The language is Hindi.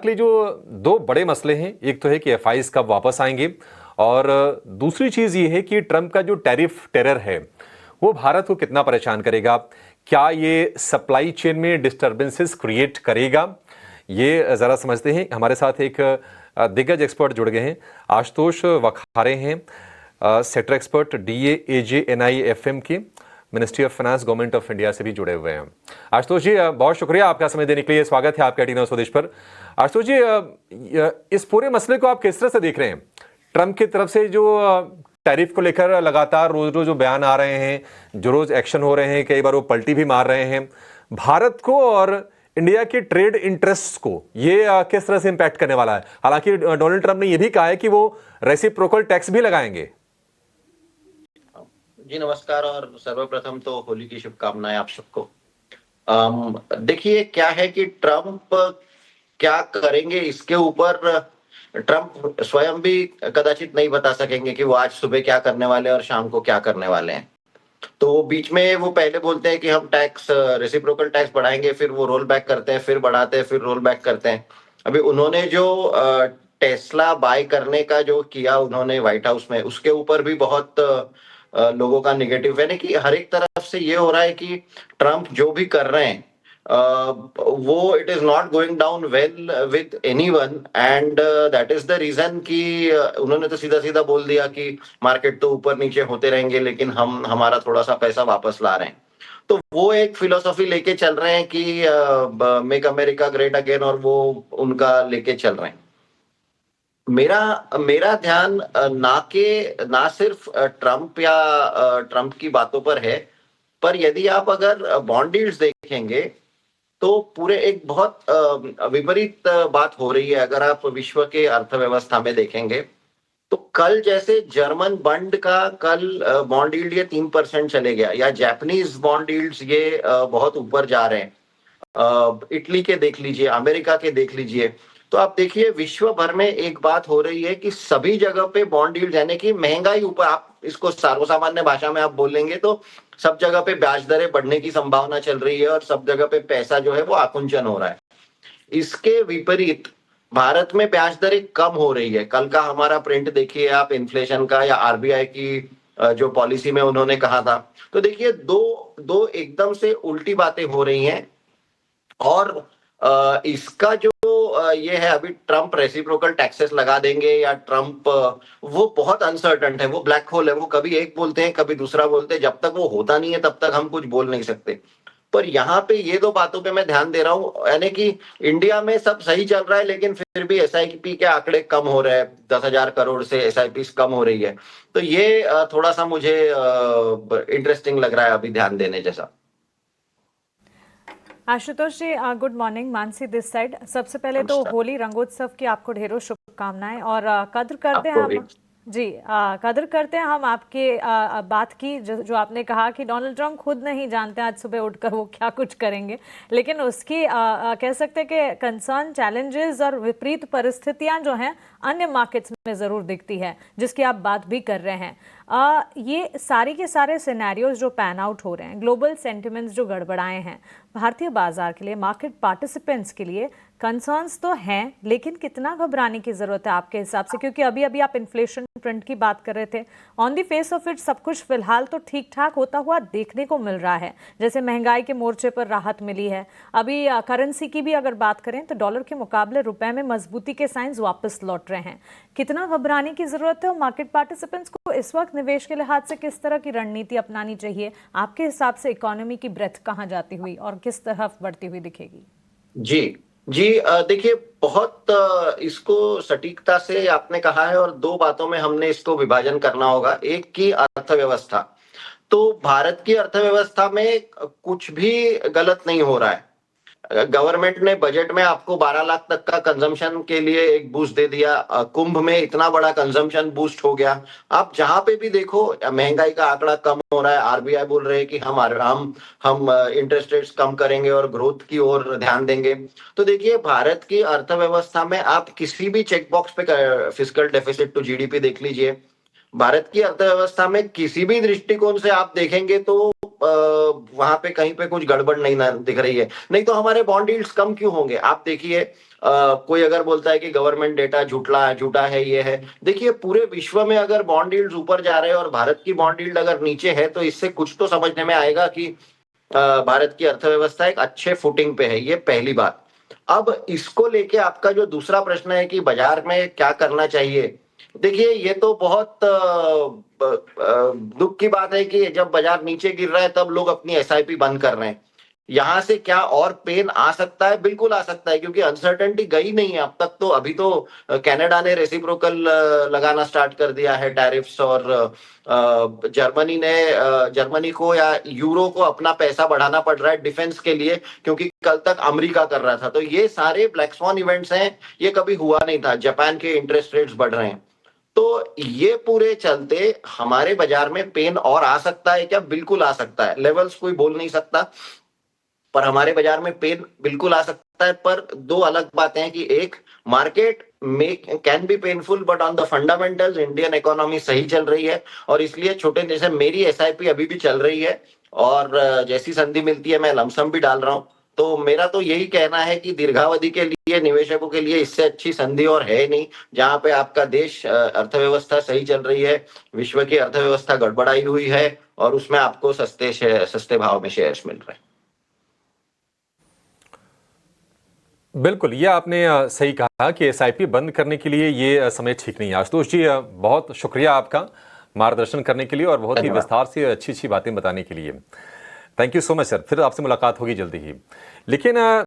के लिए जो दो बड़े मसले हैं, एक तो है कि एफआईज कब वापस आएंगे और दूसरी चीज ये है कि ट्रंप का जो टैरिफ टेरर है वो भारत को कितना परेशान करेगा। क्या ये सप्लाई चेन में डिस्टर्बेंसेस क्रिएट करेगा, ये जरा समझते हैं। हमारे साथ एक दिग्गज एक्सपर्ट जुड़ गए हैं, आशुतोष वखारे हैं, सेक्टर एक्सपर्ट DAAJNIFM के, ministry of finance government of India से भी जुड़े हुए हैं। आशुतोष जी, बहुत शुक्रिया आपका समय देने के लिए। स्वागत है आपका टीवी स्वदेश पर। आशुतोष जी, इस पूरे मसले को आप किस तरह से देख रहे हैं? ट्रंप की तरफ से जो टैरिफ को लेकर लगातार रोज रोज जो बयान आ रहे हैं, जो रोज एक्शन हो रहे हैं, कई बार वो पलटी भी मार रहे हैं, भारत को और इंडिया के ट्रेड इंटरेस्ट को ये किस तरह से इंपैक्ट करने वाला है? हालांकि डोनाल्ड ट्रंप ने यह भी कहा है कि वो रेसिप्रोकल टैक्स भी लगाएंगे। जी नमस्कार, और सर्वप्रथम तो होली की शुभकामनाएं आप सबको। देखिए, क्या है कि ट्रंप क्या करेंगे इसके ऊपर ट्रंप स्वयं भी कदाचित नहीं बता सकेंगे कि वो आज सुबह क्या करने वाले हैं और शाम को क्या करने वाले हैं। तो बीच में वो पहले बोलते हैं कि हम टैक्स रेसिप्रोकल टैक्स बढ़ाएंगे, फिर वो रोल बैक करते हैं, फिर बढ़ाते हैं, फिर रोल बैक करते हैं। अभी उन्होंने जो टेस्ला बाय करने का जो किया उन्होंने व्हाइट हाउस में, उसके ऊपर भी बहुत लोगों का निगेटिव है। कि हर एक तरफ से ये हो रहा है कि ट्रंप जो भी कर रहे हैं वो it is not going down well with anyone, and that is the reason कि उन्होंने तो सीधा सीधा बोल दिया कि मार्केट तो ऊपर नीचे होते रहेंगे, लेकिन हम हमारा थोड़ा सा पैसा वापस ला रहे हैं। तो वो एक फिलोसॉफी लेके चल रहे हैं कि मेक अमेरिका ग्रेट अगेन, और वो उनका लेके चल रहे हैं। मेरा मेरा ध्यान ना सिर्फ ट्रंप या ट्रंप की बातों पर है, पर यदि आप अगर बॉन्ड यील्ड्स देखेंगे तो पूरे एक बहुत विपरीत बात हो रही है। अगर आप विश्व के अर्थव्यवस्था में देखेंगे तो कल जैसे जर्मन बॉन्ड का कल बॉन्ड यील्ड ये 3% चले गया, या जापानीज बॉन्ड यील्ड्स ये बहुत ऊपर जा रहे हैं। इटली के देख लीजिए, अमेरिका के देख लीजिए। तो आप देखिए विश्व भर में एक बात हो रही है कि सभी जगह पे बॉन्ड यील्ड, यानी कि महंगाई ऊपर, आप इसको सर्वसामान्य भाषा में आप बोलेंगे तो सब जगह पे ब्याज दरें बढ़ने की संभावना चल रही है और सब जगह पे पैसा जो है वो आकुंचन हो रहा है। इसके विपरीत भारत में ब्याज दरें कम हो रही है। कल का हमारा प्रिंट देखिए आप, इन्फ्लेशन का, या आरबीआई की जो पॉलिसी में उन्होंने कहा था। तो देखिए दो दो एकदम से उल्टी बातें हो रही हैं। और इसका जो ये है, अभी ट्रंप रेसिप्रोकल टैक्सेस लगा देंगे या ट्रंप, वो बहुत अनसर्टन है, वो ब्लैक होल है। वो कभी एक बोलते हैं, कभी दूसरा बोलते हैं। जब तक वो होता नहीं है तब तक हम कुछ बोल नहीं सकते। पर यहाँ पे ये दो बातों पे मैं ध्यान दे रहा हूँ, यानी कि इंडिया में सब सही चल रहा है, लेकिन फिर भी एसआईपी के आंकड़े कम हो रहे हैं। 10,000 करोड़ से एसआईपी कम हो रही है। तो ये थोड़ा सा मुझे इंटरेस्टिंग लग रहा है अभी ध्यान देने जैसा। Ashutosh ji, good morning. Mansi this side. सबसे पहले तो होली रंगोत्सव की आपको ढेरों शुभकामनाएं, और कद्र करते हैं हम जी, कदर करते हैं हम आपके बात की, जो आपने कहा कि डोनाल्ड ट्रंप खुद नहीं जानते आज सुबह उठकर वो क्या कुछ करेंगे, लेकिन उसकी कह सकते हैं कि कंसर्न, चैलेंजेस और विपरीत परिस्थितियां जो हैं अन्य मार्केट्स में ज़रूर दिखती है, जिसकी आप बात भी कर रहे हैं। ये सारे के सारे सिनेरियोज जो पैन आउट हो रहे हैं, ग्लोबल सेंटिमेंट्स जो गड़बड़ाए हैं, भारतीय बाजार के लिए, मार्केट पार्टिसिपेंट्स के लिए कंसर्न्स तो हैं, लेकिन कितना घबराने की ज़रूरत है आपके हिसाब से? क्योंकि अभी अभी आप इन्फ्लेशन प्रिंट की बात कर रहे थे। On the face of it सब कुछ फिलहाल तो ठीक ठाक होता हुआ देखने को मिल रहा है, जैसे महंगाई के मोर्चे पर राहत मिली है। अभी करेंसी की भी अगर बात करें तो डॉलर के मुकाबले रुपए में मजबूती के साइंस वापस लौट रहे हैं। कितना घबराने की ज़रूरत है, और मार्केट पार्टिसिपेंट्स को इस वक्त निवेश के लिहाज से किस तरह की रणनीति अपनानी चाहिए आपके हिसाब से? इकोनॉमी की ब्रेथ कहाँ जाती हुई और किस तरफ बढ़ती हुई दिखेगी? जी जी, देखिए बहुत इसको सटीकता से आपने कहा है, और दो बातों में हमने इसको विभाजन करना होगा। एक की अर्थव्यवस्था, तो भारत की अर्थव्यवस्था में कुछ भी गलत नहीं हो रहा है। गवर्नमेंट ने बजट में आपको 12 लाख तक का कंजम्पशन के लिए एक बूस्ट दे दिया। कुंभ में इतना बड़ा कंजम्पशन बूस्ट हो गया। आप जहां पे भी देखो महंगाई का आंकड़ा कम हो रहा है। आरबीआई बोल रहे हैं कि हम इंटरेस्ट रेट्स कम करेंगे और ग्रोथ की ओर ध्यान देंगे। तो देखिए भारत की अर्थव्यवस्था में आप किसी भी चेक बॉक्स पे फिस्कल डेफिसिट टू जीडीपी देख लीजिए। भारत की अर्थव्यवस्था में किसी भी दृष्टिकोण से आप देखेंगे तो वहां पे कहीं पे कुछ गड़बड़ नहीं दिख रही है। नहीं तो हमारे बॉन्ड यील्ड्स कम क्यों होंगे? आप देखिए कोई अगर बोलता है कि गवर्नमेंट डेटा झूठा है ये है, देखिए पूरे विश्व में अगर बॉन्ड यील्ड्स ऊपर जा रहे हैं और भारत की बॉन्ड यील्ड अगर नीचे है, तो इससे कुछ तो समझने में आएगा कि भारत की अर्थव्यवस्था एक अच्छे फुटिंग पे है। ये पहली बात। अब इसको लेके आपका जो दूसरा प्रश्न है कि बाजार में क्या करना चाहिए, देखिए ये तो बहुत दुख की बात है कि जब बाजार नीचे गिर रहा है तब लोग अपनी एसआईपी बंद कर रहे हैं। यहाँ से क्या और पेन आ सकता है? बिल्कुल आ सकता है, क्योंकि अनसर्टेनिटी गई नहीं है अब तक। तो अभी तो कनाडा ने रेसिप्रोकल लगाना स्टार्ट कर दिया है टैरिफ्स, और जर्मनी को या यूरो को अपना पैसा बढ़ाना पड़ रहा है डिफेंस के लिए, क्योंकि कल तक अमेरिका कर रहा था। तो ये सारे ब्लैक स्वॉन इवेंट्स हैं, ये कभी हुआ नहीं था। जापान के इंटरेस्ट रेट्स बढ़ रहे हैं, तो ये पूरे चलते हमारे बाजार में पेन और आ सकता है क्या? बिल्कुल आ सकता है। लेवल्स कोई बोल नहीं सकता, पर हमारे बाजार में पेन बिल्कुल आ सकता है। पर दो अलग बातें हैं कि एक, market can be painful, but on the fundamentals Indian economy सही चल रही है, और इसलिए छोटे, जैसे मेरी एसआईपी अभी भी चल रही है, और जैसी संधि मिलती है मैं लमसम भी डाल रहा हूं। तो मेरा तो यही कहना है कि दीर्घावधि के लिए निवेशकों के लिए इससे अच्छी संधि और है नहीं, जहां पे आपका देश अर्थव्यवस्था सही चल रही है, विश्व की अर्थव्यवस्था गड़बड़ाई हुई है, और उसमें आपको सस्ते भाव में शेयर्स मिल रहे हैं। बिल्कुल, ये आपने सही कहा कि एसआईपी बंद करने के लिए ये समय ठीक नहीं है। आशुतोष जी, बहुत शुक्रिया आपका मार्गदर्शन करने के लिए और बहुत ही विस्तार से अच्छी अच्छी बातें बताने के लिए। Thank you so much sir. फिर आपसे मुलाकात होगी जल्दी ही। लेकिन